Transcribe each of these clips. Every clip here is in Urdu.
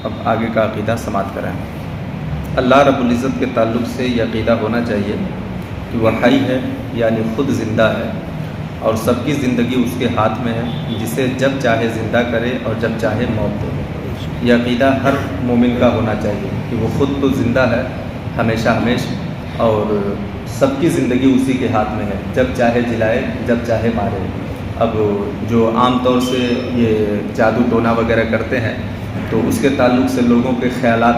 اب آگے کا عقیدہ سماعت کریں۔ اللہ رب العزت کے تعلق سے یہ عقیدہ ہونا چاہیے کہ وہ حی ہے، یعنی خود زندہ ہے، اور سب کی زندگی اس کے ہاتھ میں ہے، جسے جب چاہے زندہ کرے اور جب چاہے موت دے۔ یہ عقیدہ ہر مومن کا ہونا چاہیے کہ وہ خود تو زندہ ہے ہمیشہ ہمیشہ، اور سب کی زندگی اسی کے ہاتھ میں ہے، جب چاہے جلائے جب چاہے مارے۔ اب جو عام طور سے یہ جادو ٹونا وغیرہ کرتے ہیں تو اس کے تعلق سے لوگوں کے خیالات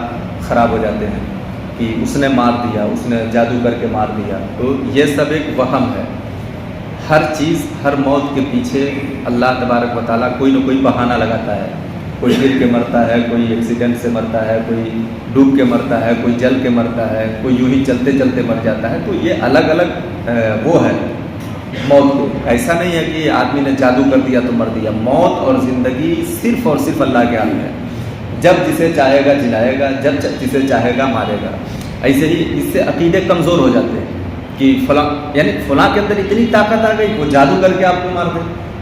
خراب ہو جاتے ہیں کہ اس نے مار دیا، اس نے جادو کر کے مار دیا، تو یہ سب ایک وہم ہے۔ ہر چیز، ہر موت کے پیچھے اللہ تبارک و تعالیٰ کوئی نہ کوئی بہانہ لگاتا ہے۔ کوئی گر کے مرتا ہے، کوئی ایکسیڈنٹ سے مرتا ہے، کوئی ڈوب کے مرتا ہے، کوئی جل کے مرتا ہے، کوئی یوں ہی چلتے چلتے مر جاتا ہے۔ تو یہ الگ الگ وہ ہے موت کو۔ ایسا نہیں ہے کہ آدمی نے جادو کر دیا تو مر دیا۔ موت اور زندگی صرف اور صرف اللہ کے ہاتھ میں ہے، جب جسے چاہے گا جلائے گا، جب جسے چاہے گا مارے گا۔ ایسے ہی اس سے عقیدے کمزور ہو جاتے ہیں کہ فلاں، یعنی فلاں کے اندر اتنی طاقت آ گئی وہ جادو کر کے آپ کو مار دے،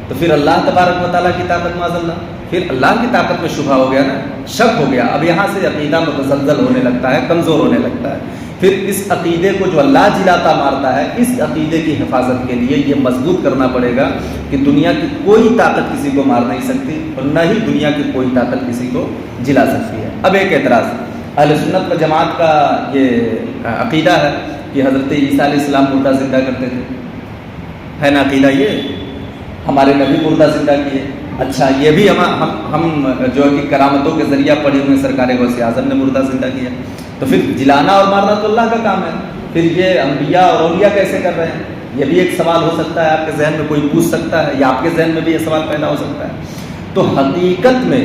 تو پھر اللہ تبارک و تعالیٰ کی طاقت معاذ اللہ، پھر اللہ کی طاقت میں شبہ ہو گیا نا، شک ہو گیا۔ اب یہاں سے عقیدہ متزلزل ہونے لگتا ہے، کمزور ہونے لگتا ہے۔ پھر اس عقیدے کو جو اللہ جلاتا مارتا ہے، اس عقیدے کی حفاظت کے لیے یہ مضبوط کرنا پڑے گا کہ دنیا کی کوئی طاقت کسی کو مار نہیں سکتی، اور نہ ہی دنیا کی کوئی طاقت کسی کو جلا سکتی ہے۔ اب ایک اعتراض، اہل سنت و جماعت کا یہ عقیدہ ہے کہ حضرت عیسیٰ علیہ السلام مردہ زندہ کرتے تھے، ہے نا عقیدہ یہ؟ ہمارے نبی مردہ زندہ کیے۔ اچھا، یہ بھی ہم جو ہے کہ کرامتوں کے ذریعہ پڑھے ہوئے سرکار غوث اعظم نے مردہ زندہ کیا، تو پھر جلانا اور مارنا تو اللہ کا کام ہے، پھر یہ انبیاء اور اولیاء کیسے کر رہے ہیں؟ یہ بھی ایک سوال ہو سکتا ہے، آپ کے ذہن میں کوئی پوچھ سکتا ہے، یا آپ کے ذہن میں بھی یہ سوال پیدا ہو سکتا ہے۔ تو حقیقت میں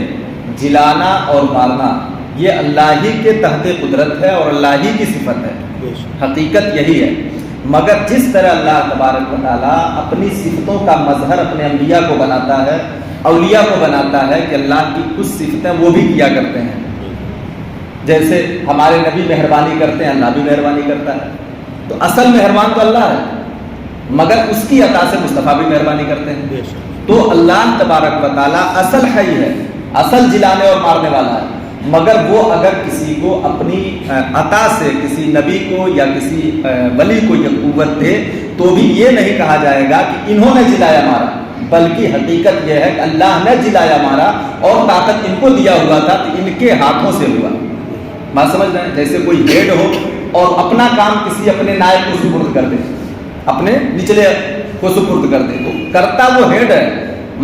جلانا اور مارنا یہ اللہ ہی کے تحت قدرت ہے اور اللہ ہی کی صفت ہے، حقیقت یہی ہے۔ مگر جس طرح اللہ تبارک و تعالیٰ اپنی صفتوں کا مظہر اپنے انبیاء کو بناتا ہے، اولیاء کو بناتا ہے کہ اللہ کی کچھ صفتیں وہ بھی کیا کرتے ہیں، جیسے ہمارے نبی مہربانی کرتے ہیں، اللہ بھی مہربانی کرتا ہے، تو اصل مہربان تو اللہ ہے، مگر اس کی عطا سے مصطفیٰ بھی مہربانی کرتے ہیں۔ تو اللہ تبارک و تعالیٰ اصل حی ہے، اصل جلانے اور مارنے والا ہے، مگر وہ اگر کسی کو اپنی عطا سے کسی نبی کو یا کسی ولی کو یہ قوت دے تو بھی یہ نہیں کہا جائے گا کہ انہوں نے جلایا مارا، بلکہ حقیقت یہ ہے کہ اللہ نے جلایا مارا اور طاقت ان کو دیا ہوا تھا کہ ان کے ہاتھوں سے ہوا۔ بات سمجھ رہے ہیں؟ جیسے کوئی ہیڈ ہو اور اپنا کام کسی اپنے نائب کو سپرد کر دے، اپنے نچلے کو سپرد کر دے، تو کرتا وہ ہیڈ ہے،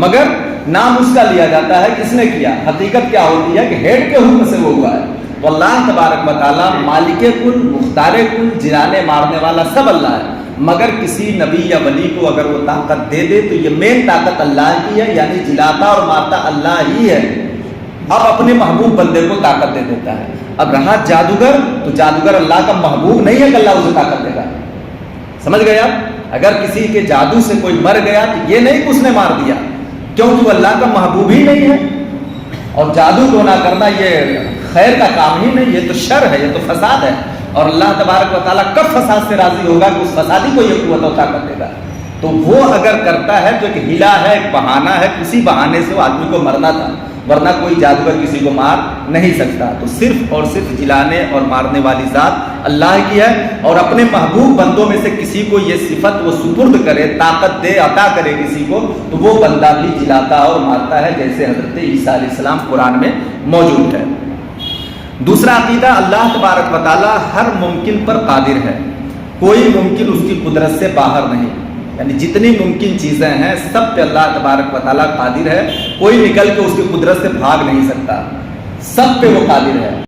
مگر نام اس کا لیا جاتا ہے کس نے کیا۔ حقیقت کیا ہوتی ہے کہ ہیڈ کے حکم سے وہ ہوا ہے۔ تو اللہ تبارک و تعالیٰ مالک کل، مختار کل، جلانے مارنے والا سب اللہ ہے، مگر کسی نبی یا ولی کو اگر وہ طاقت دے دے تو یہ مین طاقت اللہ کی ہے، یعنی جلاتا اور مارتا اللہ ہی ہے۔ اب اپنے محبوب بندے کو طاقت دے دیتا ہے۔ اب رہا جادوگر، تو جادوگر اللہ کا محبوب نہیں ہے کہ اللہ اسے طاقت دے گا۔ سمجھ گئے آپ؟ اگر کسی کے جادو سے کوئی مر گیا تو یہ نہیں کہ اس نے مار دیا، کیونکہ وہ اللہ کا محبوب ہی نہیں ہے، اور جادو ٹونا کرنا یہ خیر کا کام ہی نہیں، یہ تو شر ہے، یہ تو فساد ہے، اور اللہ تبارک و تعالیٰ کب فساد سے راضی ہوگا کہ اس فسادی کو یہ قوت و طاقت دے گا؟ تو وہ اگر کرتا ہے تو ایک ہیلا ہے، ایک بہانہ ہے، کسی بہانے سے وہ آدمی کو مرنا تھا، ورنہ کوئی جادوگر کسی کو مار نہیں سکتا۔ تو صرف اور صرف جلانے اور مارنے والی ذات اللہ کی ہے، اور اپنے محبوب بندوں میں سے کسی کو یہ صفت وہ سپرد کرے، طاقت دے، عطا کرے کسی کو، تو وہ بندہ بھی جلاتا اور مارتا ہے، جیسے حضرت عیسیٰ علیہ السلام قرآن میں موجود ہے۔ دوسرا عقیدہ، اللہ تبارک و تعالیٰ ہر ممکن پر قادر ہے، کوئی ممکن اس کی قدرت سے باہر نہیں، یعنی جتنی ممکن چیزیں ہیں سب پہ اللہ تبارک و تعالیٰ قادر ہے، کوئی نکل کے اس کی قدرت سے بھاگ نہیں سکتا، سب پہ وہ قادر ہے۔